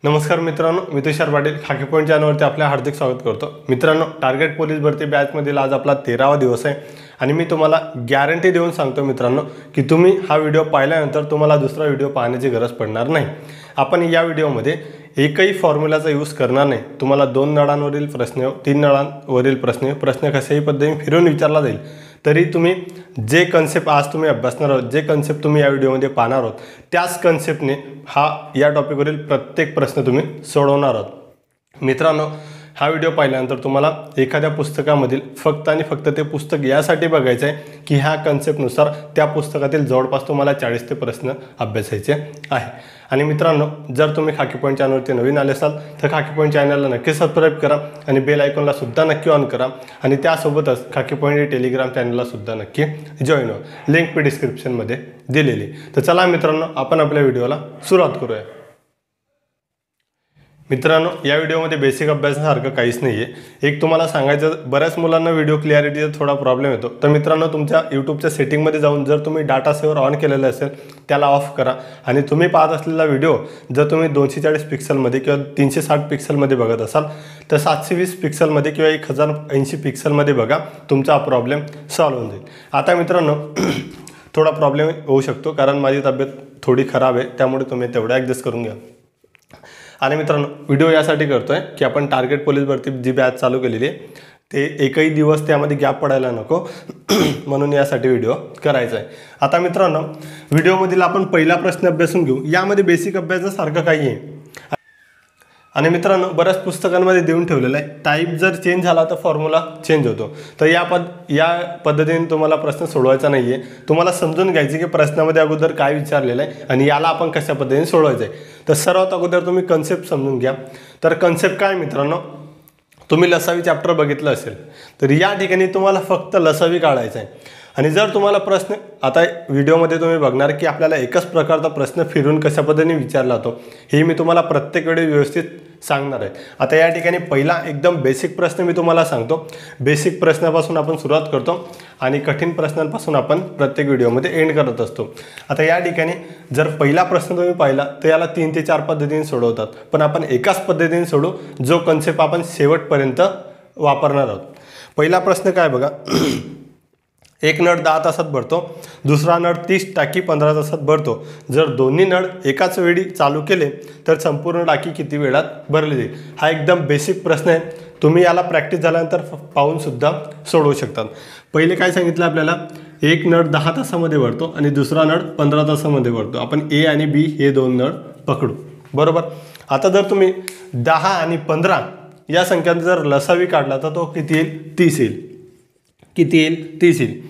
नमस्कार मित्रांनो, मी तुषार पाटील खाकी पॉइंट चॅनलवरती आपले हार्दिक स्वागत करतो। मित्रांनो, टार्गेट पोलीस भरती बॅचमधील आज आपला 13वा दिवस आहे आणि मी तुम्हाला गॅरंटी देऊन सांगतो मित्रांनो की तुम्ही हा व्हिडिओ पाहिल्यानंतर तुम्हाला दुसरा व्हिडिओ पाहण्याची गरज पडणार नाही। आपण या व्हिडिओमध्ये एकही फॉर्म्युलाचा यूज करणार नाही। तुम्हाला 2 नळांवरील प्रश्न, 3 नळांवरील प्रश्न कशाही पद्धतीने फिरून विचारला जाईल तरी तुम्ही जे कन्सेप्ट आज तुम्ही अभ्यासणार आहोत, जे कन्सेप्ट तुम्ही या व्हिडिओमध्ये पाहणार आहोत त्याच कन्सेप्टने या टॉपिकवरील प्रत्येक प्रश्न तुम्ही सोडवणार आहोत। मित्रांनो, हा व्हिडिओ पाहिल्यानंतर तुम्हाला एखाद्या पुस्तकामधील फक्त आणि फक्त ते पुस्तक यासाठी बघायचं आहे की ह्या कन्सेप्टनुसार त्या पुस्तकातील जवळपास तुम्हाला 40 ते प्रश्न अभ्यासायचे आहे। आणि मित्रांनो, जर तुम्ही खाकी पॉइंट चॅनलवरती नवीन आले असाल तर खाकी पॉइंट चॅनलला नक्की सबस्क्राईब करा आणि बेल आयकॉनला सुद्धा नक्की ऑन करा आणि त्यासोबतच खाकी पॉइंट टेलिग्राम चॅनलला सुद्धा नक्की जॉईन व्हा। लिंक मी डिस्क्रिप्शनमध्ये दिलेली। तर चला मित्रांनो, आपण आपल्या व्हिडिओला सुरुवात करूया। मित्रांनो, या व्हिडिओमध्ये बेसिक अभ्यासासारखं काहीच नाही आहे। एक तुम्हाला सांगायचं, बऱ्याच मुलांना व्हिडिओ क्लिअरिटीचा थोडा प्रॉब्लेम येतो। तर मित्रांनो, तुमच्या यूट्यूबच्या सेटिंगमध्ये जाऊन जर तुम्ही डाटा सेव्हर ऑन केलेलं असेल त्याला ऑफ करा आणि तुम्ही पाहत असलेला व्हिडिओ जर तुम्ही 240 पिक्सलमध्ये किंवा 360 पिक्सलमध्ये बघत असाल तर 720 पिक्सलमध्ये किंवा 1080 पिक्सलमध्ये बघा, तुमचा हा प्रॉब्लेम सॉल्व्ह होऊन जाईल। आता मित्रांनो, थोडा प्रॉब्लेम होऊ शकतो कारण माझी तब्येत थोडी खराब आहे, त्यामुळे तुम्ही तेवढं ॲडजस्ट करून घ्या। आणि मित्रांनो, व्हिडिओ यासाठी करतोय की आपण टार्गेट पोलीस भरती जी बॅच चालू केलेली आहे ते एकही दिवस त्यामध्ये गॅप पडायला नको म्हणून यासाठी व्हिडिओ करायचा आहे। आता मित्रांनो, व्हिडिओमधील आपण पहिला प्रश्न अभ्यासून घेऊ। यामध्ये बेसिक अभ्यासासारखं काही आहे आणि मित्रांनो, बऱ्याच पुस्तकांमध्ये देऊन ठेवलेलं आहे टाईप जर चेंज झाला तर फॉर्म्युला चेंज होतो। तर या पद्धतीने तुम्हाला प्रश्न सोडवायचा नाही आहे। तुम्हाला समजून घ्यायचे की प्रश्नामध्ये अगोदर काय विचारलेलं आहे आणि याला आपण कशा पद्धतीने सोडवायचं आहे। तर सर्वात अगोदर तुम्ही कन्सेप्ट समजून घ्या। तर कन्सेप्ट काय मित्रांनो, तुम्ही लसावी चॅप्टर बघितलं असेल तर या ठिकाणी तुम्हाला फक्त लसावी काढायचं आहे। आणि जर तुम्हाला प्रश्न आता व्हिडिओमध्ये तुम्ही बघणार की आपल्याला एकच प्रकारचा प्रश्न फिरून कशा पद्धतीने विचारला जातो हे मी तुम्हाला प्रत्येक वेळी व्यवस्थित सांगणार आहे। आता या ठिकाणी पहिला एकदम बेसिक प्रश्न मी तुम्हाला सांगतो। बेसिक प्रश्नापासून आपण सुरुवात करतो आणि कठीण प्रश्नांपासून आपण प्रत्येक व्हिडिओमध्ये एंड करत असतो। आता या ठिकाणी जर पहिला प्रश्न तुम्ही पाहिला तर याला 3 ते 4 पद्धतीने सोडवतात, पण आपण एकाच पद्धतीने सोडू जो कन्सेप्ट आपण शेवटपर्यंत वापरणार आहोत। पहिला प्रश्न काय बघा, एक नळ 10 तासात भरतो, दुसरा नळ 30 टाकी 15 तासात भरतो। जर दोन्ही नळ एकाच वेळी चालू केले तर संपूर्ण टाकी किती वेळात भरली जाईल? हा एकदम बेसिक प्रश्न आहे। तुम्ही याला प्रॅक्टिस झाल्यानंतर पाहून सुद्धा सोडवू शकतात। पहिले काय सांगितलं आपल्याला, एक नळ 10 तासामध्ये भरतो आणि दुसरा नळ 15 तासामध्ये भरतो। आपण ए आणि बी हे 2 नळ पकडू, बरोबर। आता जर तुम्ही 10 आणि 15 या संख्यांचा जर लसावी काढला तर तो किती येईल? 30 येईल। किती येईल? 30 येईल।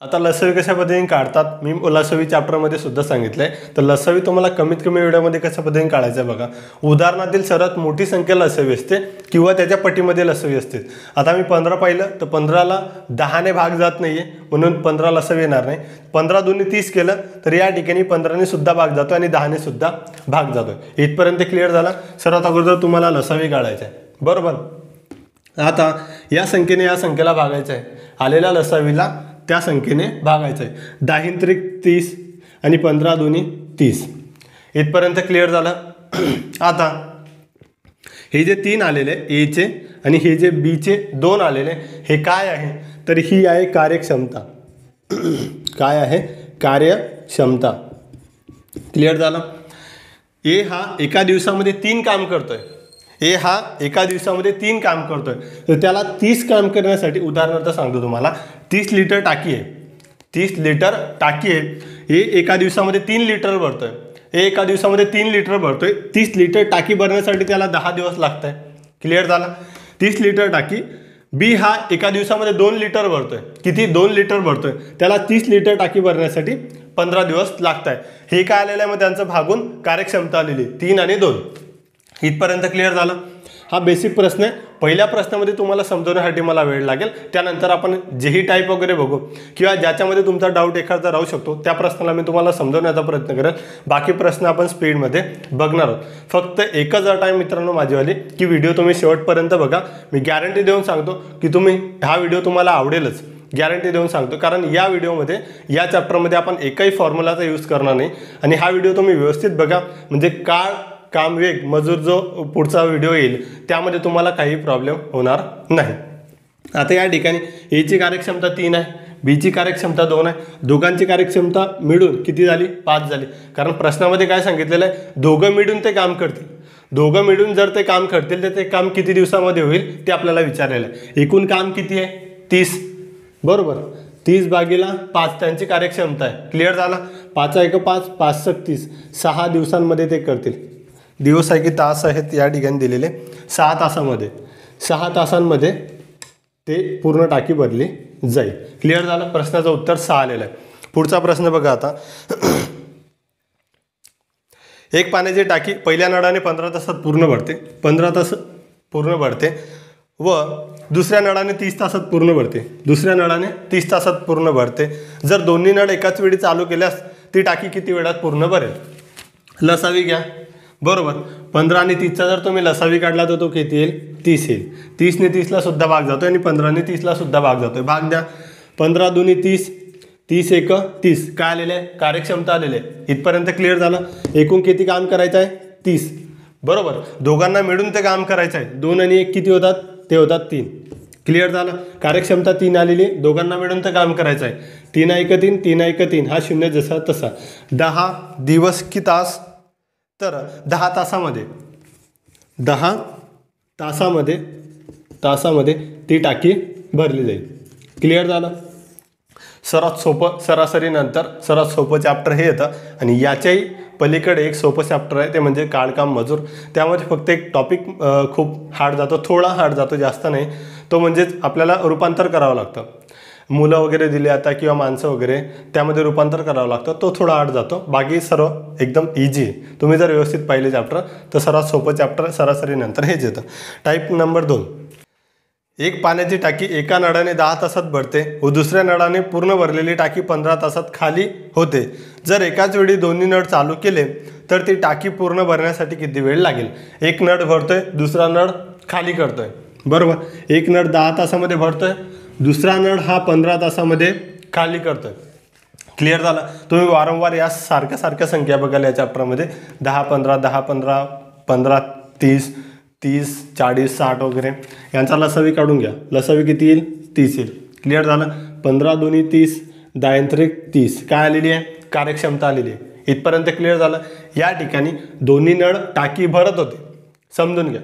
आता लसावी कशा पद्धतीने काढतात मी लसावी चॅप्टरमध्ये सुद्धा सांगितलंय। तर लसावी तुम्हाला कमीत कमी वेळामध्ये कशा पद्धतीने काढायचं आहे बघा। उदाहरणातील सर्वात मोठी संख्या लसावी असते किंवा त्याच्या पटीमध्ये लसावी असते। आता मी 15 पाहिलं तर 15ला 10ने भाग जात नाहीये म्हणून 15 लसावी येणार नाही। 15 दुनी 30 केलं तर या ठिकाणी 15ने सुद्धा भाग जातो आणि 10ने सुद्धा भाग जातो। इथपर्यंत क्लिअर झाला? सर्वात अगोदर तुम्हाला लसावी काढायचं आहे, बरोबर। आता या संख्येने या संख्येला भागायचं आहे, आलेल्या लसावीला त्या संख्येने भागायचं आहे। 10 त्रिक 30 आणि 15 दुनी 30। इथपर्यंत क्लिअर झालं? आता हे जे 3 आलेले एचे आणि हे जे बीचे 2 आलेले हे काय आहे? तर ही आहे कार्यक्षमता। काय आहे? कार्यक्षमता। क्लिअर झालं? ए हा एका दिवसामध्ये 3 काम करतोय। ए हा एका दिवसामध्ये 3 काम करतोय, तर त्याला 30 काम करण्यासाठी उदाहरणार्थ सांगतो तुम्हाला, 30 लिटर टाकी आहे। 30 लिटर टाकी आहे। ए एका दिवसामध्ये 3 लिटर भरतोय। ए एका दिवसामध्ये 3 लिटर भरतोय। 30 लिटर टाकी भरण्यासाठी त्याला 10 दिवस लागत आहे। क्लिअर झाला? 30 लिटर टाकी। बी हा एका दिवसामध्ये 2 लिटर भरतोय। किती? 2 लिटर भरतोय, त्याला 30 लिटर टाकी भरण्यासाठी 15 दिवस लागत आहे। हे काय आलेलं आहे? मग त्यांचं भागून कार्यक्षमता आलेली 3 आणि 2। इथपर्यंत क्लिअर झालं? हा बेसिक प्रश्न आहे। पहिल्या प्रश्नामध्ये तुम्हाला समजवण्यासाठी मला वेळ लागेल, त्यानंतर आपण जेही टाईप वगैरे बघू किंवा ज्याच्यामध्ये तुमचा डाऊट एखादा राहू शकतो त्या प्रश्नाला मी तुम्हाला समजवण्याचा प्रयत्न करेल। बाकी प्रश्न आपण स्पीडमध्ये बघणार आहोत। फक्त एकच अट आहे मित्रांनो माझीवाली की व्हिडिओ तुम्ही शेवटपर्यंत बघा। मी गॅरंटी देऊन सांगतो की हा व्हिडिओ तुम्हाला आवडेलच, गॅरंटी देऊन सांगतो। कारण या व्हिडिओमध्ये या चॅप्टरमध्ये आपण एकही फॉर्म्युलाचा यूज करणार नाही आणि हा व्हिडिओ तुम्ही व्यवस्थित बघा, म्हणजे काम वेग मजूर जो पुढचा व्हिडिओ येईल त्यामध्ये तुम्हाला काही प्रॉब्लेम होणार नाही. आता या ठिकाणी एची कार्यक्षमता 3 आहे, बीची कार्यक्षमता 2 आहे. दोघांची कार्यक्षमता मिळून किती झाली? 5 झाली. कारण प्रश्नामध्ये काय सांगितलेलं आहे? दोघं मिळून ते काम करतील. दोघं मिळून जर ते काम करतील तर ते काम किती दिवसामध्ये होईल ते आपल्याला विचारलेलं आहे. एकूण काम किती आहे? 30. बरोबर, 30 भागीला 5 त्यांची कार्यक्षमता आहे. क्लिअर झाला? 5 1 5, 5 30, 6 दिवसांमध्ये ते करतील. दिवस आहे की तास आहेत या ठिकाणी दिलेले. 6 तासामध्ये, 6 तासांमध्ये ते पूर्ण टाकी भरली जाईल. क्लिअर झालं? प्रश्नाचं उत्तर 6 आलेलं आहे. पुढचा प्रश्न बघा आता. एक पाण्याची टाकी पहिल्या नळाने 15 तासात पूर्ण भरते, 15 तास पूर्ण भरते व दुसऱ्या नळाने 30 तासात पूर्ण भरते. दुसऱ्या नळाने 30 तासात पूर्ण भरते. जर दोन्ही नळ एकाच वेळी चालू केल्यास ती टाकी किती वेळात पूर्ण भरेल? लसावी घ्या. बरोबर, 15 आणि 30चा जर तुम्ही लसावी काढला तर तो किती येईल? 30 येईल. 30ने 30ला सुद्धा भाग जातोय आणि 15ने 30ला सुद्धा भाग जातोय. भाग द्या. 15 दुनी 30, 30 1 30. काय आलेलं आहे? कार्यक्षमता आलेले आहे. इथपर्यंत क्लिअर झालं? एकूण किती काम करायचं आहे? 30. बरोबर, दोघांना मिळून ते काम करायचं आहे. 2 आणि 1 किती होतात? ते होतात 3. क्लिअर झालं? कार्यक्षमता 3 आलेली, दोघांना मिळून ते काम करायचं आहे. 3 1 3, 3 1 3, हा शून्य जसा तसा. 10 दिवस की तास? तर 10 तासामध्ये, 10 तासामध्ये ती टाकी भरली जाईल. क्लिअर झालं? सर्वात सोपं, सरासरीनंतर सर्वात सोपं चॅप्टर हे येतं आणि याच्याही पलीकडे एक सोपं चॅप्टर आहे, ते म्हणजे काळकाम मजूर. त्यामध्ये फक्त एक टॉपिक खूप हार्ड जातो, थोडा हार्ड जातो, जास्त नाही. तो म्हणजेच आपल्याला रूपांतर करावं लागतं. मुलं वगैरे दिली आता किंवा माणसं वगैरे, त्यामध्ये रूपांतर करावं लागतं. तो थोडा हार्ड जातो. बाकी सर्व एकदम इझी आहे. तुम्ही जर व्यवस्थित पाहिले चॅप्टर तर सर्वात सोपं चॅप्टर सरासरीनंतर हेच येतं. Type number 2. एक पाण्याची टाकी एका नळाने 10 तासात भरते व दुसऱ्या नळाने पूर्ण भरलेली टाकी 15 तासात खाली होते. जर एकाच वेळी दोन्ही नळ चालू केले तर ती टाकी पूर्ण भरण्यासाठी किती वेळ लागेल? एक नळ भरतोय, दुसरा नळ खाली करतोय. बरोबर, एक नळ 10 तासामध्ये भरतोय, दुसरा नळ हा 15 तासामध्ये खाली करतोय. क्लिअर झालं? तुम्ही वारंवार या सारख्या संख्या बघाल या चॅप्टरमध्ये. 10 15, 10 15, 15 30, 30 40 60 वगैरे. यांचा लसावी काढून घ्या. लसावी किती येईल? 30 येईल. क्लिअर झालं? 15 दुनी 30, 10 30. काय आलेली आहे? कार्यक्षमता आलेली आहे. इथपर्यंत क्लिअर झालं? या ठिकाणी दोन्ही नळ टाकी भरत होते. समजून घ्या,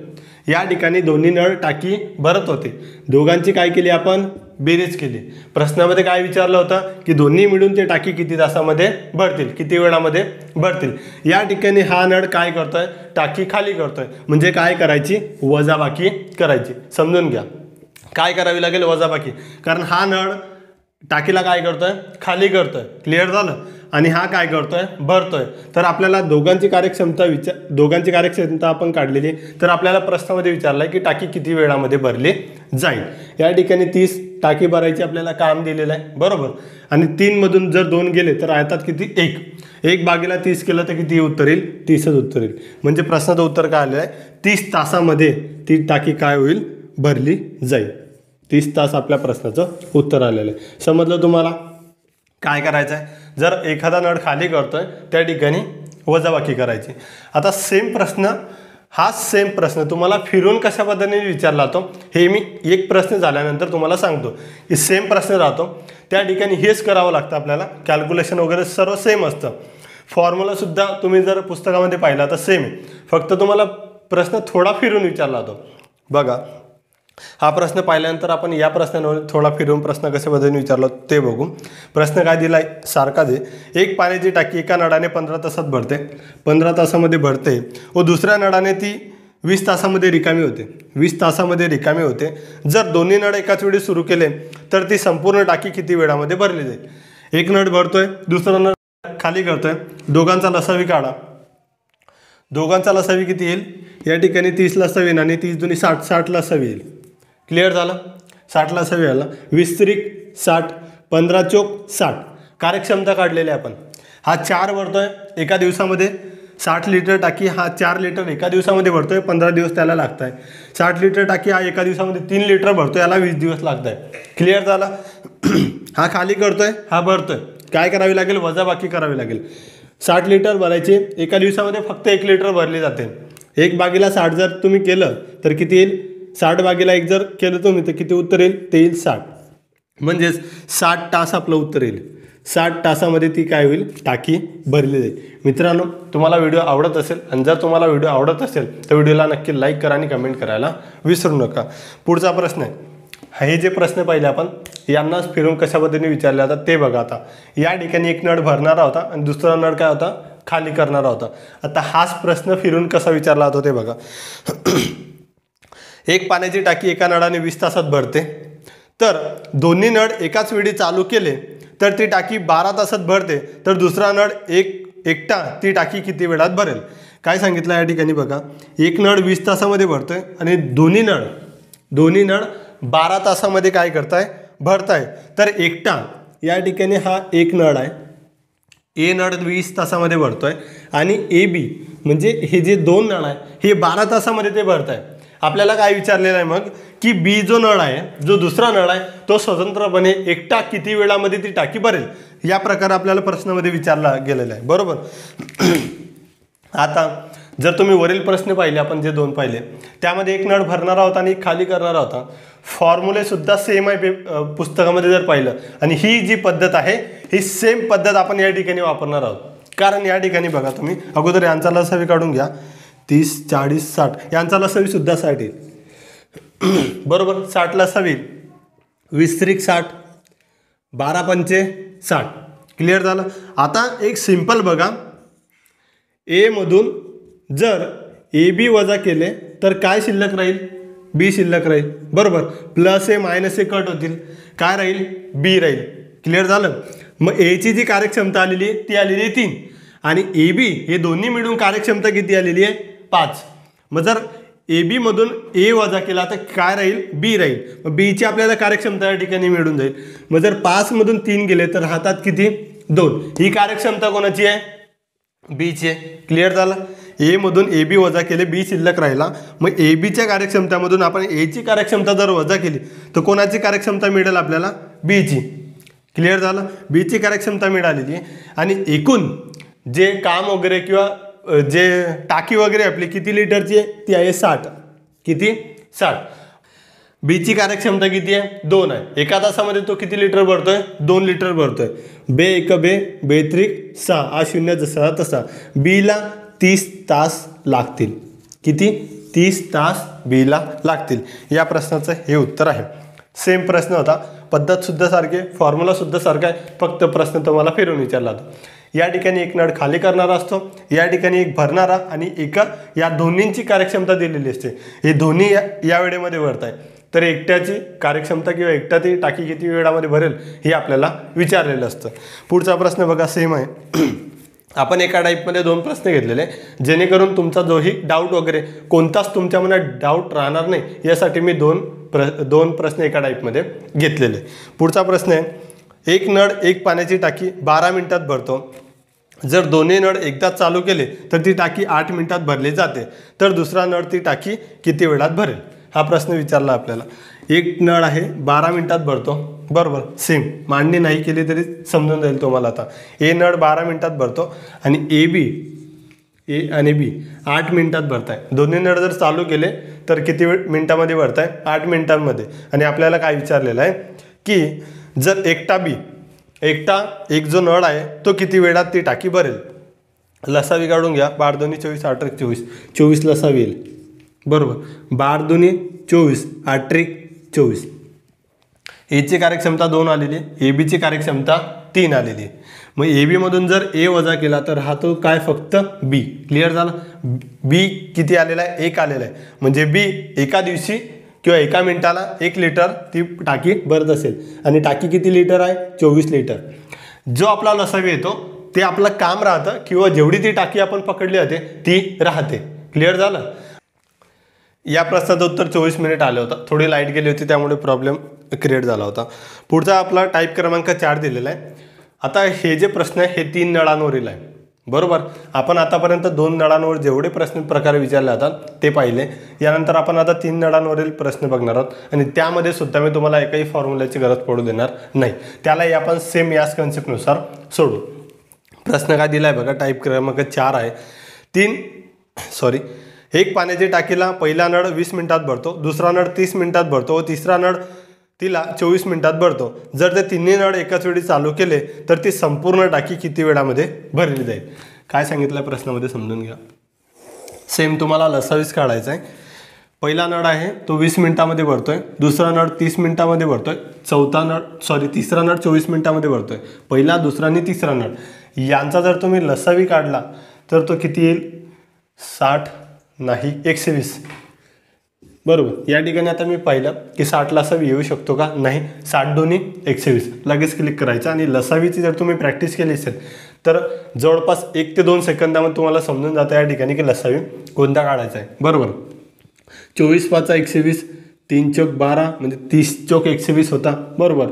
या ठिकाणी दोन्ही नळ टाकी भरत होते. दोघांची काय केली आपण? बेरीज केली. प्रश्नामध्ये काय विचारलं होतं की दोन्ही मिळून ते टाकी किती तासामध्ये भरतील, किती वेळामध्ये भरतील. या ठिकाणी हा नळ काय करतोय? टाकी खाली करतोय. म्हणजे काय करायची? वजाबाकी करायची. समजून घ्या, काय करावी लागेल? वजाबाकी. कारण हा नळ टाकीला काय करतोय? खाली करतोय. क्लिअर झालं? आणि हा काय करतोय? भरतोय. तर आपल्याला दोघांची कार्यक्षमता आपण काढलेली. तर आपल्याला प्रश्नामध्ये विचारलाय की टाकी किती वेळामध्ये भरली जाईल. या ठिकाणी 30 टाकी भरायची आपल्याला काम दिलेलं आहे. बरोबर, आणि 3 मधून जर 2 गेले तर येतात किती? 1 भागीला 30 केलं तर किती उत्तर येईल? 30च उत्तर येईल. म्हणजे प्रश्नाचं उत्तर काय आलेलं आहे? 30 तासामध्ये ती टाकी काय होईल? भरली जाईल. 30 तास आपल्या प्रश्नाचं उत्तर आलेलं आहे. समजलं तुम्हाला? काय करायचं आहे? जर एखादा नळ खाली करतोय त्या ठिकाणी वजाबाकी करायची. आता सेम प्रश्न तुम्हाला फिरून कशा पद्धतीने विचारला जातो हे मी एक प्रश्न झाल्यानंतर तुम्हाला सांगतो. की सेम प्रश्न राहतो त्या ठिकाणी हेच करावं लागतं आपल्याला. कॅल्क्युलेशन वगैरे सर्व सेम असतं. फॉर्म्युलासुद्धा तुम्ही जर पुस्तकामध्ये पाहिला तर सेम आहे. फक्त तुम्हाला प्रश्न थोडा फिरून विचारला जातो. बघा, हा प्रश्न पाहिल्यानंतर आपण या प्रश्नावर थोडा फिरून प्रश्न कशा पद्धतीने विचारला ते बघू. प्रश्न काय दिला आहे? सारखाच आहे. एक पाण्याची टाकी एका नळाने 15 तासात भरते, 15 तासामध्ये भरते व दुसऱ्या नळाने ती 20 तासामध्ये रिकामी होते. 20 तासामध्ये रिकामी होते. जर दोन्ही नळ एकाच वेळी सुरू केले तर ती संपूर्ण टाकी किती वेळामध्ये भरली जाईल? एक नळ भरतोय, दुसरा नळ खाली करतोय. दोघांचा लसावी काढा. दोघांचा लसावी किती येईल? या ठिकाणी 30 लसावी आणि 30 दुनी 60, 60 लसावी येईल. क्लिअर झालं? 60 लसावी आला. 20 त्रिक 60, 15 चोक 60. कार्यक्षमता काढलेली आपण. हा 4 भरतोय एका दिवसामध्ये. 60 लिटर टाकी हा 4 लिटर एका दिवसामध्ये भरतोय. 15 दिवस त्याला लागत आहे. 60 लिटर टाकी हा एका दिवसामध्ये 3 लिटर भरतोय. याला 20 दिवस लागत आहे. क्लिअर झाला? हा खाली करतोय, हा भरतोय. काय करावी लागेल? वजाबाकी करावी लागेल. 60 लिटर भरायचे एका दिवसामध्ये फक्त 1 लिटर भरली जाते. 1/60 जर तुम्ही केलं तर किती येईल, 60/1 जर केलं तुम्ही तर किती उत्तर येईल, ते येईल 60. म्हणजेच 60 तास आपलं उत्तर येईल. 60 तासामध्ये ती काय होईल, टाकी भरली जाईल. मित्रांनो, तुम्हाला व्हिडिओ आवडत असेल आणि जर तुम्हाला व्हिडिओ आवडत असेल तर व्हिडिओला नक्की लाईक करा आणि कमेंट करायला विसरू नका. पुढचा प्रश्न आहे, हे जे प्रश्न पाहिले आपण यांनाच फिरून कशा पद्धतीने विचारले जातात ते बघा. आता या ठिकाणी एक नळ भरणारा होता आणि दुसरा नळ काय होता, खाली करणारा होता. आता हाच प्रश्न फिरून कसा विचारला जातो ते बघा. एक पाण्याची टाकी एका नळाने 20 तासात भरते, तर दोन्ही नळ एकाच वेळी चालू केले तर ती टाकी 12 तासात भरते, तर दुसरा नळ एकटा ती टाकी किती वेळात भरेल. काय सांगितलं या ठिकाणी बघा, एक नळ 20 तासामध्ये भरतोय आणि दोन्ही नळ 12 तासामध्ये काय करताय, भरताय. तर एकटा या ठिकाणी हा एक नळ आहे, ए नळ 20 तासामध्ये भरतोय आणि ए बी म्हणजे हे जे दोन नळ आहे हे 12 तासामध्ये ते भरत आहे. आपल्याला काय विचारलेलं आहे मग की बी जो नळ आहे, जो दुसरा नळ आहे तो स्वतंत्रपणे एकटा किती वेळामध्ये ती टाकी भरेल, या प्रकारे आपल्याला प्रश्नामध्ये विचारला गेलेला आहे. बरोबर. आता जर तुम्ही वरील प्रश्न पाहिले, आपण जे दोन पाहिले त्यामध्ये एक नळ भरणारा होता आणि एक खाली करणारा होता. फॉर्म्युले सुद्धा सेम आहे पुस्तकामध्ये जर पाहिलं, आणि ही जी पद्धत आहे ही सेम पद्धत आपण या ठिकाणी वापरणार आहोत. कारण या ठिकाणी बघा, तुम्ही अगोदर यांचा लसावी काढून घ्या. 30, 40, 60 यांचा लसावी सुद्धा 60 येईल. बरोबर. 60 लसावी 20 त्रिक 60, 12 पंचे 60. क्लिअर झालं. आता एक सिंपल बघा, ए मधून जर ए बी वजा केले तर काय शिल्लक राहील, बी शिल्लक राहील. बरोबर. प्लस ए मायनस ए कट होतील, काय राहील, बी राहील. क्लिअर झालं. मग एची जी कार्यक्षमता आलेली आहे ती आलेली आहे 3 आणि ए बी हे दोन्ही मिळून कार्यक्षमता किती आलेली आहे, 5. मग जर ए बी मधून ए वजा केला तर काय राहील, बी राहील. मग बीची आपल्याला कार्यक्षमता या ठिकाणी मिळून जाईल. मग जर 5 मधून 3 गेले तर राहतात किती, 2. ही कार्यक्षमता कोणाची आहे, बीची आहे. क्लिअर झाला. ए मधून ए बी वजा केले, बी शिल्लक राहिला. मग ए बीच्या कार्यक्षमतामधून आपण एची कार्यक्षमता जर वजा केली तर कोणाची कार्यक्षमता मिळेल आपल्याला, बीची. क्लिअर झालं. बीची कार्यक्षमता मिळालेली आहे आणि एकूण जे काम वगैरे किंवा जे टाकी वगैरे आपली किती लिटरची आहे ती आहे 60. किती, 60. बीची कार्यक्षमता किती आहे, 2 आहे. एका तासामध्ये तो किती लिटर भरतोय, 2 लिटर भरतोय. बे एक बे, बेत्रिक 6, आ शून्य जसा तसा. बीला 30 तास लागतील. किती, 30 तास बीला लागतील. या प्रश्नाचं हे उत्तर आहे. सेम प्रश्न होता, पद्धत सुद्धा सारखी, फॉर्म्युला सुद्धा सारखा आहे, फक्त प्रश्न तुम्हाला फिरून विचारला होता. या ठिकाणी एक नळ खाली करणारा असतो, या ठिकाणी एक भरणारा आणि एका, या दोन्हींची कार्यक्षमता दिलेली असते. हे दोन्ही या वेळेमध्ये भरत आहे. तर एकट्याची कार्यक्षमता किंवा एकटा ती टाकी किती वेळामध्ये भरेल हे आपल्याला विचारलेलं असतं. पुढचा प्रश्न बघा, सेम आहे. आपण एका टाईपमध्ये 2 प्रश्न घेतलेले, जेणेकरून तुमचा जोही डाऊट वगैरे कोणताच तुमच्या मनात डाऊट राहणार नाही यासाठी मी दोन प्रश्न एका टाईपमध्ये घेतलेले. पुढचा प्रश्न आहे, एक नळ एक पाण्याची टाकी 12 मिनिटात भरतो. जर दोन्ही नळ एकदा चालू केले तर ती टाकी 8 मिनिटात भरली जाते, तर दुसरा नळ ती टाकी किती वेळात भरेल, हा प्रश्न विचारला आपल्याला. एक नळ आहे 12 मिनिटात भरतो. बरोबर. सेम मांडणी नाही केली तरी समजून जाईल तुम्हाला. आता ए नळ 12 मिनिटात भरतो आणि ए आणि बी 8 मिनिटात भरताय. दोन्ही नळ जर चालू केले तर किती मिनिटामध्ये भरताय, 8 मिनिटांमध्ये. आणि आपल्याला काय विचारलेलं आहे की जर एकटा एक जो नळ आहे तो किती वेळात ती टाकी भरेल. लसावी काढून घ्या. 12 दोन्ही 24, 8 त्रिक 24, 24 लसावी येईल. बरोबर. 12 दोन्ही 24, 8 त्रिक 24. एची कार्यक्षमता 2 आलेली आहे, ए बीची कार्यक्षमता 3 आलेली आहे. मग ए बी मधून जर ए वजा केला तर राहतो काय, फक्त बी. क्लिअर झालं. बी किती आलेला आहे, 1 आलेला आहे. म्हणजे बी एका दिवशी किंवा एका मिनिटाला 1 लिटर ती टाकी भरत असेल. आणि टाकी किती लिटर आहे, 24 लिटर. जो आपला लसावी येतो ते आपलं काम राहतं किंवा जेवढी ती टाकी आपण पकडली जाते ती राहते. क्लिअर झालं. या प्रश्नाचं उत्तर 24 मिनिट आलं होतं. थोडी लाईट गेली होती त्यामुळे प्रॉब्लेम क्रिएट झाला होता. पुढचा आपला टाईप क्रमांक 4 दिलेला आहे. आता हे जे प्रश्न आहे हे 3 नळांवरील आहे. बरोबर. आपण आतापर्यंत 2 नळांवर जेवढे प्रश्न प्रकारे विचारले जातात ते पाहिले. यानंतर आपण आता 3 नळांवरील प्रश्न बघणार आहोत आणि त्यामध्ये सुद्धा मी तुम्हाला एकही फॉर्म्युल्याची गरज पडू देणार नाही. त्यालाही आपण सेम याच कन्सेप्टनुसार सोडू. प्रश्न काय दिला आहे बघा, टाईप क्रमांक 4 आहे. एक पाण्याच्या टाकीला पहिला नळ 20 मिनिटात भरतो, दुसरा नळ 30 मिनिटात भरतो व तिसरा नळ तिला 24 मिनिटात भरतो. जर ते तिन्ही नळ एकाच वेळी चालू केले तर ती संपूर्ण टाकी किती वेळामध्ये भरली जाईल. काय सांगितलं प्रश्नामध्ये समजून घ्या. सेम तुम्हाला लसावीस काढायचा आहे. पहिला नळ आहे तो 20 मिनिटामध्ये भरतोय, दुसरा नळ 30 मिनिटामध्ये भरतोय, तिसरा नळ 24 मिनिटामध्ये भरतोय. पहिला, दुसरा आणि तिसरा नळ यांचा जर तुम्ही लसावी काढला तर तो किती येईल? 60 नाही 120. बरोबर. या ठिकाणी आता मी पाहिलं की 60 लसावी येऊ शकतो का? नाही. 60 दोन्ही 120. लगेच क्लिक करायचं आणि लसावीची जर तुम्ही प्रॅक्टिस केली असेल तर जवळपास 1 ते 2 सेकंदामध्ये तुम्हाला समजून जातं या ठिकाणी की लसावी कोणता काढायचा आहे. बरोबर. 24 पाचा 120, 3 चौक 12 म्हणजे 30 चौक 120 होता. बरोबर.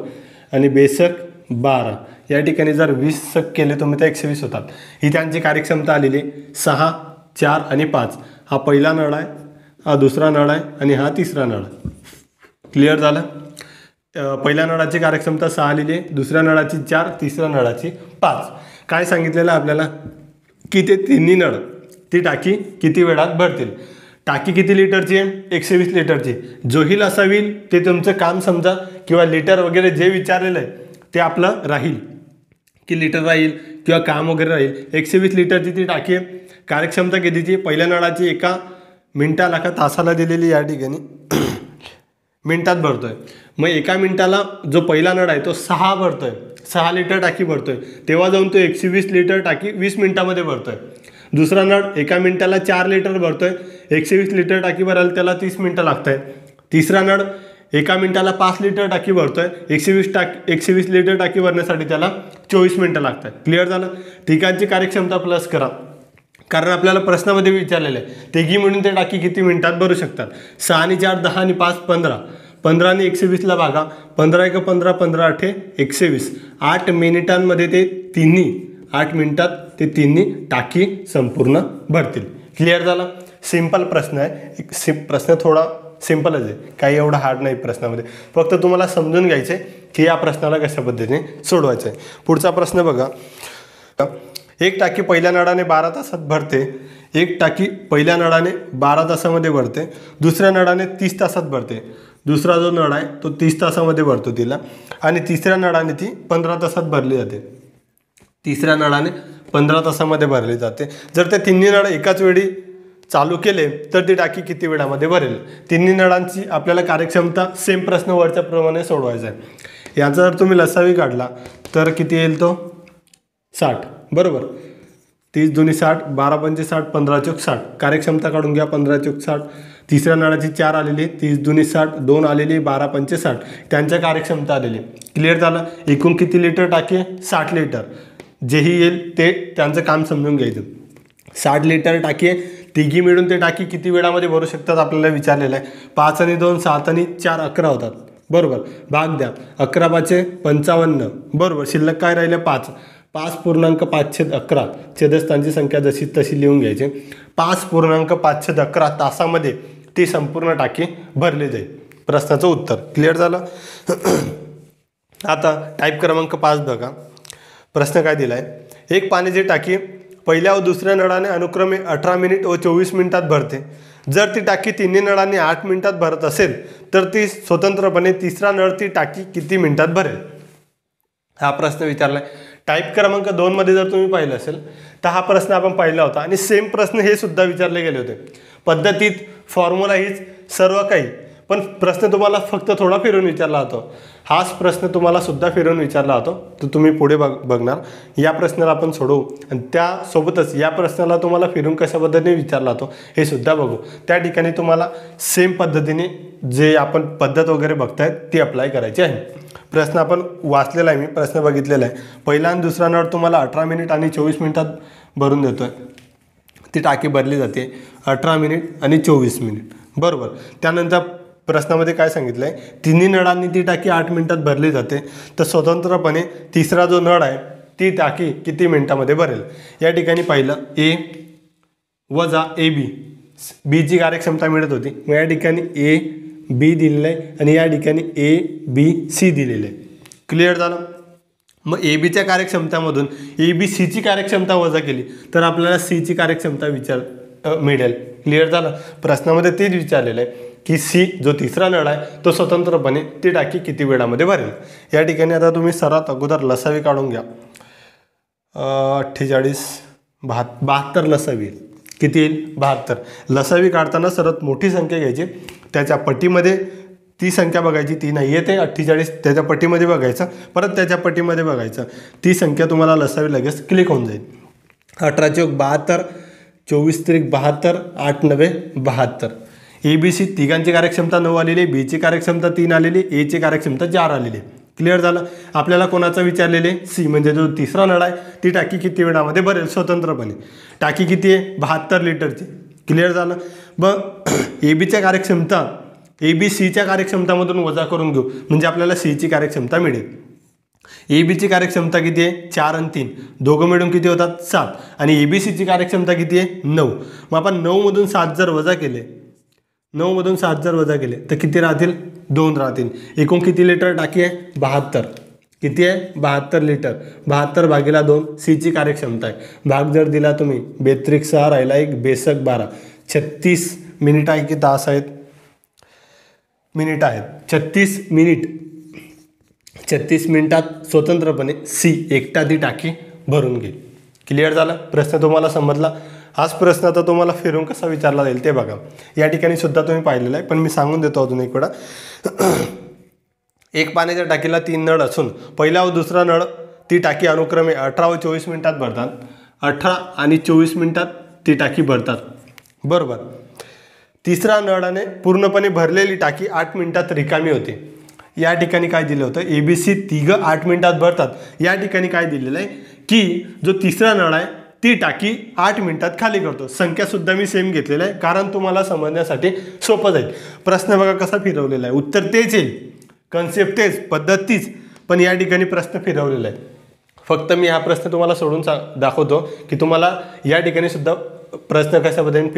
आणि बेसक 12 या ठिकाणी जर 20 सक केले तुम्ही तर 120 होतात. ही त्यांची कार्यक्षमता आलेली 6, 4 आणि 5. हा पहिला नळ आहे, हा दुसरा नळ आहे आणि हा तिसरा नळ आहे. क्लिअर झालं. पहिल्या नळाची कार्यक्षमता 6 आलेली आहे, दुसऱ्या नळाची 4, तिसऱ्या नळाची 5. काय सांगितलेलं आपल्याला की ते तिन्ही नळ ती टाकी किती वेळात भरतील. टाकी किती लिटरची आहे? 120 लिटरची. जोही लसावी ते तुमचं काम समजा किंवा लिटर वगैरे जे विचारलेलं आहे ते आपलं राहील की लिटर राहील किंवा काम वगैरे राहील. 120 लिटरची ती टाकी आहे. कार्यक्षमता कितीची? पहिल्या नळाची 1 मिनिटाला का तासाला दिलेली या ठिकाणी मिनिटात भरतोय. मग 1 मिनिटाला जो पहिला नळ आहे तो 6 भरतोय, 6 लिटर टाकी भरतोय. तेव्हा जाऊन तो 120 लिटर टाकी 20 मिनिटामध्ये भरतोय. दुसरा नळ 1 मिनिटाला 4 लिटर भरतोय, 120 लिटर टाकी भरायला त्याला 30 मिनिटं लागत आहे. तिसरा नळ 1 मिनिटाला 5 लिटर टाकी भरतोय, 120 लिटर टाकी भरण्यासाठी त्याला 24 मिनिटं लागत आहेत. क्लिअर झालं. ठिकाणची कार्यक्षमता प्लस करा, कारण आपल्याला प्रश्नामध्ये विचारलेलं आहे तिघी मिळून ते टाकी किती मिनिटात भरू शकतात. 6 आणि 4 10 आणि 5 15. 15 आणि 120ला भागा. 15 1 15, 15 8 120. 8 मिनिटांमध्ये ते तिन्ही 8 मिनिटात ते तिन्ही टाकी संपूर्ण भरतील. क्लिअर झाला. सिंपल प्रश्न आहे. प्रश्न थोडा सिंपलच आहे, काही एवढा हार्ड नाही प्रश्नामध्ये. फक्त तुम्हाला समजून घ्यायचं आहे की या प्रश्नाला कशा पद्धतीने सोडवायचं आहे. पुढचा प्रश्न बघा. एक टाकी पहिल्या नळाने 12 तासात भरते, एक टाकी पहिल्या नळाने 12 तासामध्ये भरते, दुसऱ्या नळाने 30 तासात भरते. दुसरा जो नळ आहे तो 30 तासामध्ये भरतो तिला, आणि तिसऱ्या नळाने ती 15 तासात भरली जाते. तिसऱ्या नळाने 15 तासामध्ये भरली जाते. जर ते तिन्ही नळ एकाच वेळी चालू केले तर ती टाकी किती वेळामध्ये भरेल. तिन्ही नळांची आपल्याला कार्यक्षमता सेम प्रश्न वरच्या प्रमाणे सोडवायचा आहे. याचा जर तुम्ही लसावी काढला तर किती येईल तो 60. बरोबर. 30 दुनी 60, 12 पंचे 60, 15 चौक 60. कार्यक्षमता काढून घ्या. 15 चौक 60. तिसऱ्या नळाची 4 आलेली, 30 दुनी 60, 2 आलेली, 12 पंचे 60. त्यांच्या कार्यक्षमता आलेली. क्लिअर झालं. एकूण किती लिटर टाकी आहे? 60 लिटर. जेही येईल ते त्यांचं काम समजून घ्यायचं. 60 लिटर टाकी आहे. तिघी मिळून ते टाकी किती वेळामध्ये भरू शकतात आपल्याला विचारलेलं आहे. 5 आणि 2 7 आणि 4 11 होतात. बरोबर. भाग द्या. 11 5 55. बरोबर. शिल्लक काय राहिलं? 5. 5.5/11 छेदस्थांची संख्या जशी तशी लिहून घ्यायची. 5.5/11 तासामध्ये ती संपूर्ण टाकी भरली जाईल. प्रश्नाचं उत्तर. क्लिअर झालं. आता टाईप क्रमांक 5 बघा. प्रश्न काय दिला आहे. एक पाण्याची टाकी पहिल्या व दुसऱ्या नळाने अनुक्रमे 18 मिनिट व 24 मिनिटात भरते. जर ती टाकी तिन्ही नळांनी 8 मिनिटात भरत असेल तर ती स्वतंत्रपणे तिसरा नळ ती टाकी किती मिनिटात भरेल. हा प्रश्न विचारला आहे. टाईप क्रमांक 2 मध्ये जर तुम्ही पाहिलं असेल तर हा प्रश्न आपण पाहिला होता आणि सेम प्रश्न हे सुद्धा विचारले गेले होते. पद्धतीत फॉर्म्युला हीच सर्व काही, पण प्रश्न तुम्हाला फक्त थोडा फिरून विचारला होता. हाच प्रश्न तुम्हाला सुद्धा फिरून विचारला होता, तर तुम्ही पुढे बघणार. या प्रश्नाला आपण सोडवू आणि त्यासोबतच या प्रश्नाला तुम्हाला फिरून कशा पद्धतीने विचारला होता हे सुद्धा बघू. त्या ठिकाणी तुम्हाला सेम पद्धतीने जे आपण पद्धत वगैरे बघतायत ती अप्लाय करायची आहे. प्रश्न आपण वाचलेला आहे, मी प्रश्न बघितलेला आहे. पहिला आणि दुसरा नळ तुम्हाला 18 मिनिट आणि 24 मिनिटात भरून देतोय. ती टाकी भरली जाते 18 मिनिट आणि 24 मिनिट. बरोबर. त्यानंतर प्रश्नामध्ये काय सांगितलं आहे, तिन्ही नळांनी ती टाकी 8 मिनिटात भरली जाते. तर स्वतंत्रपणे तिसरा जो नळ आहे ती टाकी किती मिनिटामध्ये भरेल. या ठिकाणी पाहिलं ए वजा ए बी, बीची कार्यक्षमता मिळत होती. मग या ठिकाणी ए बी दिलेलं आहे आणि या ठिकाणी ए बी सी दिलेलं आहे. क्लिअर झालं. मग ए बीच्या कार्यक्षमतामधून ए बी सीची कार्यक्षमता वजा केली तर आपल्याला सीची कार्यक्षमता मिळेल. क्लिअर झालं. प्रश्नामध्ये तेच विचारलेलं आहे की सी जो तिसरा नळ आहे तो स्वतंत्रपणे ती टाकी किती वेळामध्ये भरेल. या ठिकाणी आता तुम्ही सर्वात अगोदर लसावी काढून घ्या. 48 72 लसावी येईल. किती येईल? 72. लसावी काढताना सर्वात मोठी संख्या घ्यायची, त्याच्या पट्टीमध्ये ती संख्या बघायची, ती नाही येते 48 त्याच्या पट्टीमध्ये बघायचं, परत त्याच्या पट्टीमध्ये बघायचं, ती संख्या तुम्हाला लसावी लगेच क्लिक होऊन जाईल. 18 × 72, 24 × 72, 8 × 9 72. ABC तिघांची कार्यक्षमता 9 आलेली, बीची कार्यक्षमता 3 आलेली, एची कार्यक्षमता 4 आलेली. क्लिअर झालं. आपल्याला कोणाचं विचारलेले? सी म्हणजे जो तिसरा नळ आहे ती टाकी किती वेळामध्ये भरेल स्वतंत्रपणे. टाकी किती आहे? 72 लिटरची. क्लिअर झालं. मग एबीच्या कार्यक्षमता ABCच्या कार्यक्षमतामधून वजा करून घेऊ म्हणजे आपल्याला सीची कार्यक्षमता मिळेल. ABची कार्यक्षमता किती आहे? 4 आणि 3 दोघं मिळून किती होतात? 7. आणि ABCची कार्यक्षमता किती आहे? 9. मग आपण 9 मधून 7 जर वजा केले, 9 मधून 7 जर वजा केले तर किती राहतील? 2 राहतील. एकूण किती लिटर टाकी आहे? 72. किती आहे? 72 लिटर. 72 भागीला 2 सीची कार्यक्षमता आहे. भाग जर दिला तुम्ही 42 6 राहिला 1 बेसक 12 36 मिनिट आहे की तास आहेत? मिनिट आहेत. 36 मिनिट. 36 मिनिटात स्वतंत्रपणे सी एकटा ती टाकी भरून घेईल. क्लिअर झालं. प्रश्न तुम्हाला समजला. हाच प्रश्न आता तुम्हाला फिरून कसा विचारला जाईल ते बघा. या ठिकाणी सुद्धा तुम्ही पाहिलेलं आहे, पण मी सांगून देतो अजून एक वेळा. एक पाण्याच्या टाकीला 3 नळ असून पहिला व दुसरा नळ ती टाकी अनुक्रमे 18 व 24 मिनिटात भरतात. 18 आणि 24 मिनिटात ती टाकी भरतात. बरोबर. तिसरा नळाने पूर्णपणे भरलेली टाकी 8 मिनिटात रिकामी होते. या ठिकाणी काय दिलं होतं? ABC तिघं 8 मिनिटात भरतात. या ठिकाणी काय दिलेलं आहे की जो तिसरा नळ आहे ती टाकी 8 मिनिटात खाली करतो. संख्यासुद्धा मी सेम घेतलेलं आहे कारण तुम्हाला समजण्यासाठी सोपं जाईल. प्रश्न बघा कसा फिरवलेला आहे. उत्तर तेच येईल, कन्सेप्ट तेच, पद्धत तीच, पण या ठिकाणी प्रश्न फिरवलेला आहे. फक्त मी हा प्रश्न तुम्हाला सोडून दाखवतो की तुम्हाला या ठिकाणी सुद्धा प्रश्न कशा पद्धतीने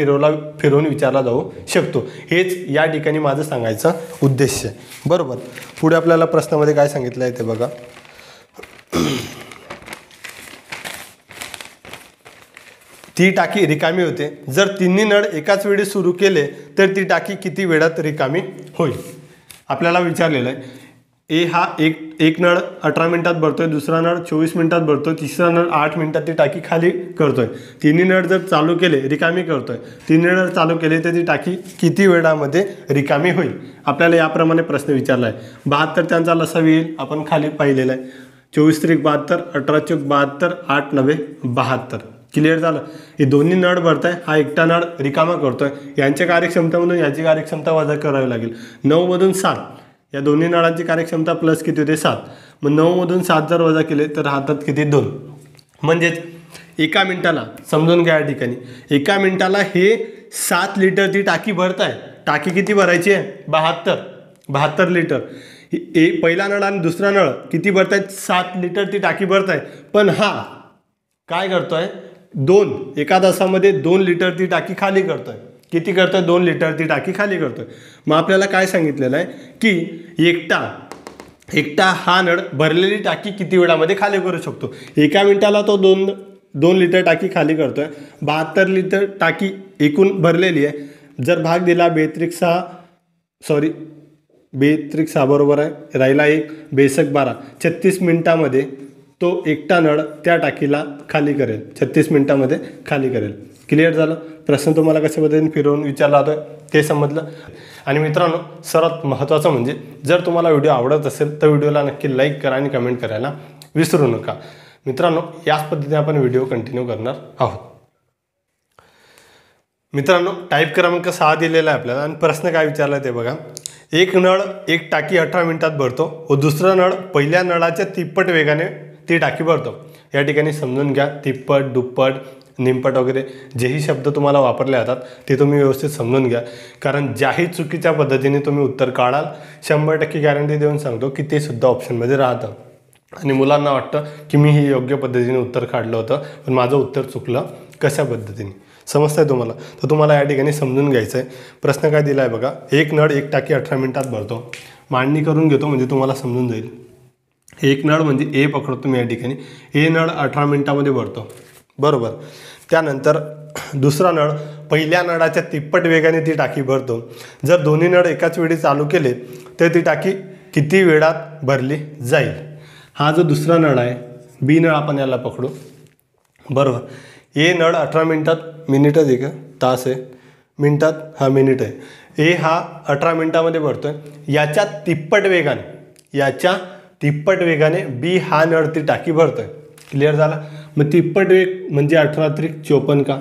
फिरवून विचारला जाऊ शकतो. हेच या ठिकाणी माझं सांगायचं उद्देश आहे. बरोबर. पुढे आपल्याला प्रश्नामध्ये काय सांगितलं आहे ते बघा. ती टाकी रिकामी होते. जर तिन्ही नळ एकाच वेळी सुरू केले तर ती टाकी किती वेळात रिकामी होईल? आपल्याला विचारलेलं आहे. ए हा एक नळ 18 मिनिटात भरतोय, दुसरा नळ 24 मिनिटात भरतोय, तिसरा नळ 8 मिनिटात ती टाकी खाली करतोय. तिन्ही नळ जर चालू केले रिकामी करतोय. तिन्ही नळ चालू केले तर ती टाकी किती वेळामध्ये रिकामी होईल? आपल्याला याप्रमाणे प्रश्न विचारला आहे. 72 त्यांचा लसावी येईल, आपण खाली पाहिलेला आहे. 24 × 72, 18 × 72, 8 × 9 72. क्लिअर झालं. हे दोन्ही नळ भरताय, हा एकटा नळ रिकामा करतोय. यांच्या कार्यक्षमतामधून याची कार्यक्षमता वजा करावी लागेल. 9 मधून 7 या दोन्ही नळांची कार्यक्षमता प्लस किती होते? 7. मग 9 मधून 7 जर वजा केले तर राहतात किती? 2. म्हणजेच एका मिनिटाला समजून घ्या. या ठिकाणी एका मिनिटाला हे 7 लिटर ती टाकी भरताय. टाकी किती भरायची आहे? 72 लिटर. पहिला नळ आणि दुसरा नळ किती भरतायत? 7 लिटर ती टाकी भरताय. पण हा काय करतोय? एका तासामध्ये 2 लिटर ती टाकी खाली करतोय. किती करतोय? 2 लिटर ती टाकी खाली करतोय. मग आपल्याला काय सांगितलेलं आहे की एकटा हा नळ भरलेली टाकी किती वेळामध्ये खाली करू शकतो? एका मिनिटाला तो 2 लिटर टाकी खाली करतोय. 72 लिटर टाकी एकूण भरलेली आहे. जर भाग दिला 42 6 बरोबर आहे, राहिला 1 बेसक 12. 36 मिनिटामध्ये तो एकटा नळ त्या टाकीला खाली करेल. 36 मिनिटामध्ये खाली करेल. क्लिअर झालं. प्रश्न तुम्हाला कशा पद्धतीने फिरवून विचारला होता ते समजलं. आणि मित्रांनो, सर्वात महत्त्वाचं म्हणजे जर तुम्हाला व्हिडिओ आवडत असेल तर व्हिडिओला नक्की लाईक करा आणि कमेंट करायला विसरू नका. मित्रांनो, याच पद्धतीने आपण व्हिडिओ कंटिन्यू करणार आहोत. मित्रांनो, टाईप क्रमांक 6 दिलेला आहे आपल्याला आणि प्रश्न काय विचारला ते बघा. एक नळ एक टाकी 18 मिनिटात भरतो व दुसरा नळ पहिल्या नळाच्या तिप्पट वेगाने ती टाकी भरतो. या ठिकाणी समजून घ्या. तिप्पट, दुप्पट, निमपट वगैरे जेही शब्द तुम्हाला वापरले जातात ते तुम्ही व्यवस्थित समजून घ्या. कारण ज्याही चुकीच्या पद्धतीने तुम्ही उत्तर काढाल 100% गॅरंटी देऊन सांगतो की ते सुद्धा ऑप्शनमध्ये राहतं. आणि मुलांना वाटतं की मी ही योग्य पद्धतीने उत्तर काढलं होतं पण माझं उत्तर चुकलं कशा पद्धतीने. समजतं आहे तुम्हाला? तर तुम्हाला या ठिकाणी समजून घ्यायचं आहे. प्रश्न काय दिला आहे बघा. एक नळ एक टाकी 18 मिनिटात भरतो. मांडणी करून घेतो म्हणजे तुम्हाला समजून जाईल. एक नळ म्हणजे ए पकडतो मी या ठिकाणी. ए नळ 18 मिनिटामध्ये भरतो. बरोबर. त्यानंतर दुसरा नळ पहिल्या नळाच्या तिप्पट वेगाने ती टाकी भरतो. जर दोन्ही नळ एकाच वेळी चालू केले तर ती टाकी किती वेळात भरली जाईल. हा जो दुसरा नळ आहे बी नळ आपण याला पकडू. बरोबर, ए नळ 18 मिनिटात आहे का तास आहे मिनिटात, हा मिनिट आहे. ए हा 18 मिनिटामध्ये भरतोय. याच्या तिप्पट वेगाने बी हा नळ ती टाकी भरतोय. क्लिअर झाला. मग तिप्पट वेग म्हणजे 18×54 का.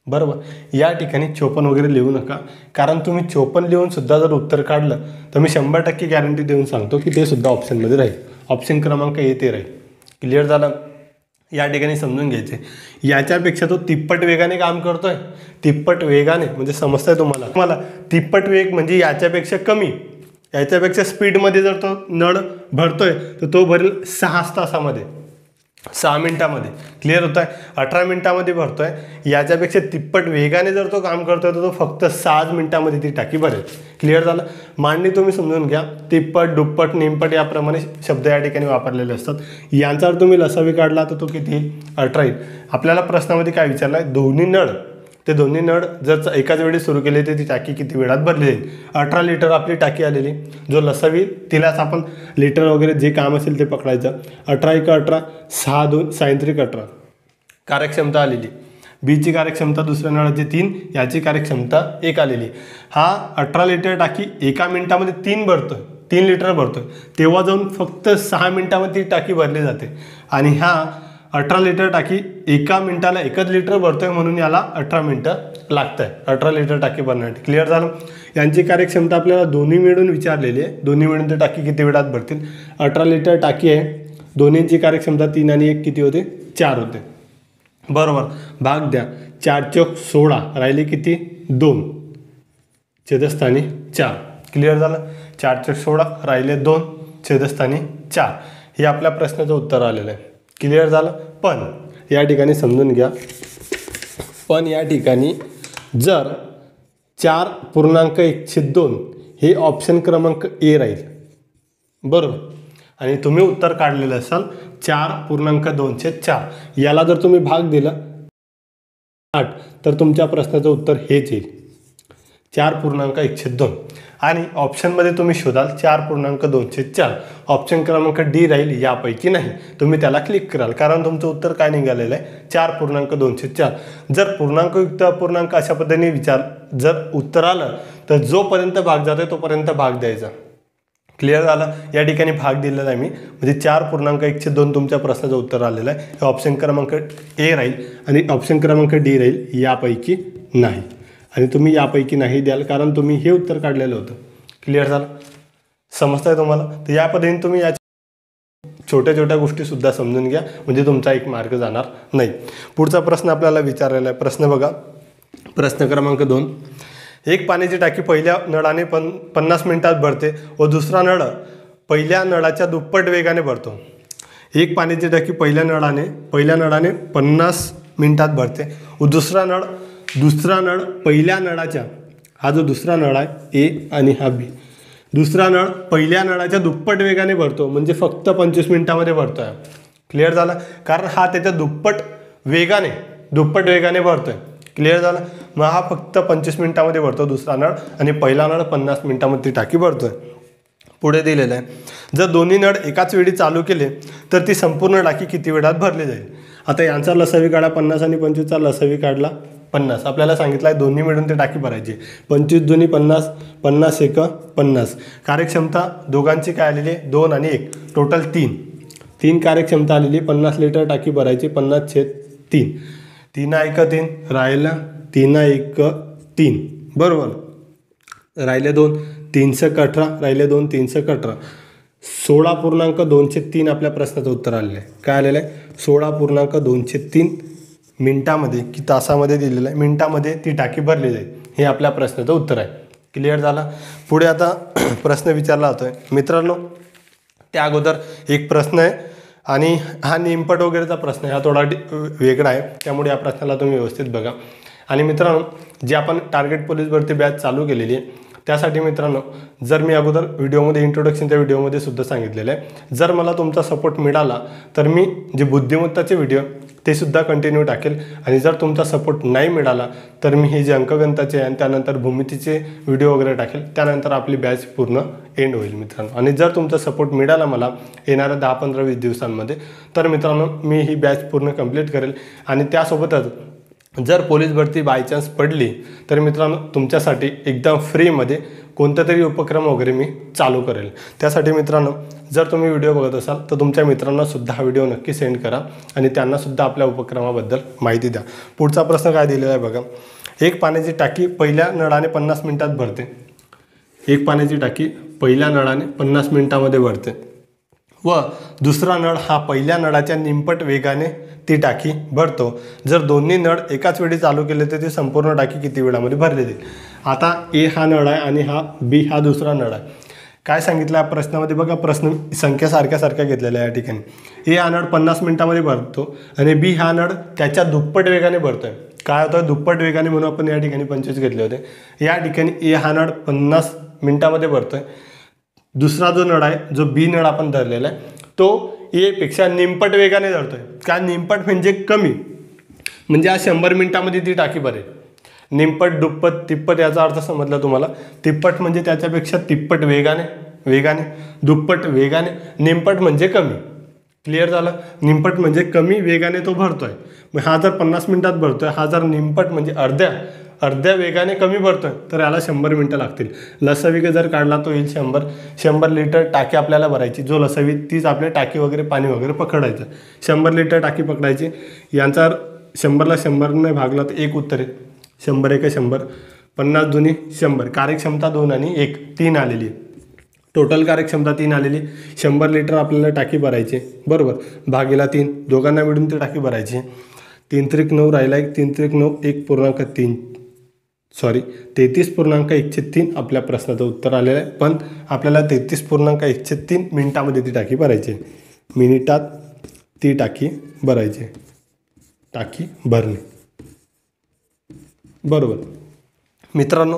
बरोबर, या ठिकाणी 54 वगैरे लिहू नका, कारण तुम्ही 54 लिहून सुद्धा जर उत्तर काढलं तर मी 100% गॅरंटी देऊन सांगतो की ते सुद्धा ऑप्शनमध्ये राहील. ऑप्शन क्रमांक ए ते राहील. क्लिअर झालं. या ठिकाणी समजून घ्यायचे, याच्यापेक्षा तो तिप्पट वेगाने काम करतोय. तिप्पट वेगाने म्हणजे समजतंय तुम्हाला तिप्पट वेग म्हणजे याच्यापेक्षा कमी, याच्यापेक्षा स्पीडमध्ये जर तो नळ भरतोय तर तो भरेल 6 तासामध्ये, 6 मिनिटामध्ये. क्लिअर होत आहे. 18 मिनिटामध्ये भरतोय, याच्यापेक्षा तिप्पट वेगाने जर तो काम करतोय तर तो फक्त 6 मिनिटामध्ये ती टाकी भरेल. क्लिअर झालं. मांडणी तुम्ही समजून घ्या. तिप्पट, दुप्पट, निमपट याप्रमाणे शब्द या ठिकाणी वापरलेले असतात. यांचा जर तुम्ही लसावी काढला तर तो किती येईल, 18 येईल. आपल्याला प्रश्नामध्ये काय विचारलं आहे, दोन्ही नळ जर एकाच वेळी सुरू केले तर ती टाकी किती वेळात भरली जाईल. 18 लिटर आपली टाकी आलेली, जो लसावी तिलाच आपण लिटर वगैरे जे काम असेल ते पकडायचं. 18×18 6 2 18 कार्यक्षमता आलेली. बीची कार्यक्षमता दुसऱ्या नळाची 3, याची कार्यक्षमता 1 आलेली. हा 18 लिटर टाकी एका मिनिटामध्ये 3 लिटर भरतोय, तेव्हा जाऊन फक्त 6 मिनिटामध्ये ती टाकी भरली जाते. आणि हा 18 लिटर टाकी एका मिनिटाला 1 लिटर भरतोय, म्हणून याला 18 मिनिटं लागत आहे 18 लिटर टाकी भरण्यासाठी. क्लिअर झालं. यांची कार्यक्षमता आपल्याला दोन्ही मिळून विचारलेली आहे. दोन्ही मिळून ते टाकी किती वेळात भरतील. 18 लिटर टाकी आहे, दोन्हींची कार्यक्षमता 3 आणि 1 किती होते, 4 होते. बरोबर, भाग द्या. 4×16 राहिले किती, 2 छेदस्थानी 4. क्लिअर झालं. 4×16 राहिले 2 छेदस्थानी 4. हे आपल्या प्रश्नाचं उत्तर आलेलं आहे. क्लिअर झालं. पण या ठिकाणी समजून घ्या, पण या ठिकाणी जर 4.1/2 हे ऑप्शन क्रमांक ए राहील. बरोबर, आणि तुम्ही उत्तर काढलेलं असाल 4.2/4. याला जर तुम्ही भाग दिला 8 तर तुमच्या प्रश्नाचं उत्तर हेच येईल, 4.1/2. आणि ऑप्शनमध्ये तुम्ही शोधाल 4.2/4. ऑप्शन क्रमांक डी राहील, यापैकी नाही. तुम्ही त्याला क्लिक कराल, कारण तुमचं उत्तर काय निघालेलं आहे, 4.2/4. जर पूर्णांकयुक्त अपूर्णांक अशा पद्धतीने जर उत्तर आलं तर जोपर्यंत भाग जातोय तोपर्यंत भाग द्यायचा. क्लिअर झालं. या ठिकाणी भाग दिलेला आहे मी, म्हणजे 4.1/2 तुमच्या प्रश्नाचं उत्तर आलेलं आहे. हे ऑप्शन क्रमांक ए राहील आणि ऑप्शन क्रमांक डी राहील, यापैकी नाही. आणि तुम्ही यापैकी नाही द्याल, कारण तुम्ही हे उत्तर काढलेलं होतं. क्लिअर झालं. समजतंय तुम्हाला. तर या पद्धतीने तुम्ही या छोट्या छोट्या गोष्टीसुद्धा समजून घ्या, म्हणजे तुमचा एक मार्क जाणार नाही. पुढचा प्रश्न आपल्याला विचारलेला आहे. प्रश्न बघा, प्रश्न क्रमांक 2. एक पाण्याची टाकी पहिल्या नळाने 50 मिनिटात भरते व दुसरा नळ पहिल्या नळाच्या दुप्पट वेगाने भरतो. एक पाण्याची टाकी पहिल्या नळाने 50 मिनिटात भरते व दुसरा नळ पहिल्या नळाच्या, हा जो दुसरा नळ आहे ए आणि हा बी, दुसरा नळ पहिल्या नळाच्या दुप्पट वेगाने भरतो, म्हणजे फक्त 25 मिनिटामध्ये भरतो आहे. क्लिअर झालं. कारण हा त्याच्या दुप्पट वेगाने भरतोय. क्लिअर झालं. मग हा फक्त 25 मिनिटामध्ये भरतो दुसरा नळ, आणि पहिला नळ 50 मिनिटामध्ये ती टाकी भरतोय. पुढे दिलेलं आहे, जर दोन्ही नळ एकाच वेळी चालू केले तर ती संपूर्ण टाकी किती वेळात भरली जाईल. आता यांचा लसावी काढा, 50 आणि 25चा लसावी काढला 50. आपल्याला सांगितलं आहे दोन्ही मिळून ते टाकी भरायची. 25 दुनी 50, 50 एक 50. कार्यक्षमता दोघांची काय आलेली आहे, 2 आणि 1, टोटल 3 कार्यक्षमता आलेली. 50 लिटर टाकी भरायची, 50/3. 3×1 3 राहिलं, 3×1 3. बरोबर, राहिले 2, 3×18 राहिले 2, 3×18. 16.203 आपल्या प्रश्नाचं उत्तर आलेलं आहे. काय आलेलं आहे, 16.203 मिनिटामध्ये की तासामध्ये दिलेलं आहे, मिनिटामध्ये ती टाकी भरली जाईल. हे आपल्या प्रश्नाचं उत्तर आहे. क्लिअर झाला. पुढे आता प्रश्न विचारला जातोय मित्रांनो. त्या अगोदर एक प्रश्न आहे, आणि हा नेमपट वगैरेचा प्रश्न आहे, हा थोडा वेगळा आहे, त्यामुळे या प्रश्नाला तुम्ही व्यवस्थित बघा. आणि मित्रांनो, जे आपण टार्गेट पोलीस भरती बॅच चालू केलेली आहे, त्यासाठी मित्रांनो, जर मी अगोदर व्हिडिओमध्ये इंट्रोडक्शनच्या व्हिडिओमध्ये सुद्धा सांगितलेलं आहे, जर मला तुमचा सपोर्ट मिळाला तर मी जे बुद्धिमत्ताचे व्हिडिओ ते सुद्धा कंटिन्यू टाकेल. आणि जर तुमचा सपोर्ट नाही मिळाला तर मी हे जे अंकगणिताचे आणि त्यानंतर भूमितीचे व्हिडिओ वगैरे टाकेल. त्यानंतर आपली बॅच पूर्ण एंड होईल मित्रांनो. आणि जर तुमचा सपोर्ट मिळाला मला येणाऱ्या 10, 15, 20 दिवसांमध्ये तर मित्रांनो मी ही बॅच पूर्ण कंप्लीट करेल. आणि त्यासोबतच जर पोलीस भरती बाय चान्स पडली तर मित्रांनो तुमच्यासाठी एकदम फ्रीमध्ये कोणता तरी उपक्रम वगैरे मी चालू करेल. त्यासाठी मित्रांनो जर तुम्ही व्हिडिओ बघत असाल तर तुमच्या मित्रांना सुद्धा हा व्हिडिओ नक्की सेंड करा आणि त्यांना सुद्धा आपल्या उपक्रमाबद्दल माहिती द्या. पुढचा प्रश्न काय दिलेला आहे बघा. एक पाण्याची टाकी पहिल्या नळाने 50 मिनिटात भरते. एक पाण्याची टाकी पहिल्या नळाने 50 मिनिटामध्ये भरते व दुसरा नळ हा पहिल्या नळाच्या निमपट वेगाने ती टाकी भरतो. जर दोन्ही नळ एकाच वेळी चालू केले तर ती संपूर्ण टाकी किती वेळामध्ये भरली जाईल. आता ए हा नळ आहे आणि हा बी हा दुसरा नळ आहे. काय सांगितलं आहे प्रश्नामध्ये बघा. प्रश्न संख्या सारख्या घेतलेल्या आहे या ठिकाणी. ए हा नळ 50 मिनिटामध्ये भरतो आणि बी हा नळ त्याच्या दुप्पट वेगाने भरतोय. काय होतं दुप्पट वेगाने म्हणून आपण या ठिकाणी 25 घेतले होते. या ठिकाणी ए हा नळ 50 मिनिटामध्ये भरतोय. दुसरा जो नळ आहे जो बी नळ आपण धरलेला आहे तो ए पेक्षा निमपट वेगाने धरतोय. काय निमपट म्हणजे कमी, म्हणजे आज 100 मिनिटामध्ये ती टाकी भरेल. निमपट दुप्पट तिप्पट याचा अर्थ समजला तुम्हाला. तिप्पट म्हणजे त्याच्यापेक्षा तिप्पट वेगाने दुप्पट वेगाने, निमपट म्हणजे कमी. क्लिअर झालं. निमपट म्हणजे कमी वेगाने तो भरतोय. मग हा जर 50 मिनिटात भरतोय, हा जर निमपट म्हणजे अर्ध्या वेगाने कमी भरतोय तर याला 100 मिनिटं लागतील. लसावी जर काढला तो येईल 100 लिटर टाकी आपल्याला भरायची. जो लसावी तीच आपल्या टाकी वगैरे पाणी वगैरे पकडायचं. 100 लिटर टाकी पकडायची. यांचा 100ला 100ने भागला तर एक उत्तर आहे. 100 × 100 50 × 2 100. कार्यक्षमता 2 आणि 1 3 आलेली आहे. टोटल कार्यक्षमता 3 आलेली. 100 लिटर आपल्याला टाकी भरायची बरोबर. भागीला 3 दोघांना मिळून ती टाकी भरायची. 3 त्रिक 9 राहिला. 3 त्रिक 9 33.1/3 आपल्या प्रश्नाचं उत्तर आलेलं आहे. पण आपल्याला 33.1/3 मिनिटामध्ये ती टाकी भरायची. मिनिटात ती टाकी भरायची. टाकी भरणे बरोबर. मित्रांनो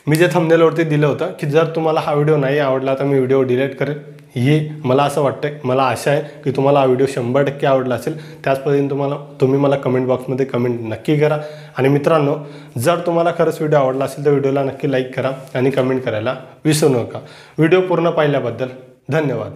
मी जे थंबनेलवरती दिलं होतं की जर तुम्हाला हा व्हिडिओ नाही आवडला तर मी व्हिडिओ डिलीट करेल. हे मला असं वाटतं आहे, मला आशा आहे की तुम्हाला हा व्हिडिओ 100% आवडला असेल. त्याच पद्धतीने तुम्ही मला कमेंट बॉक्समध्ये कमेंट नक्की करा. आणि मित्रांनो जर तुम्हाला खरंच व्हिडिओ आवडला असेल तर व्हिडिओला नक्की लाईक करा आणि कमेंट करायला विसरू नका. व्हिडिओ पूर्ण पाहिल्याबद्दल धन्यवाद.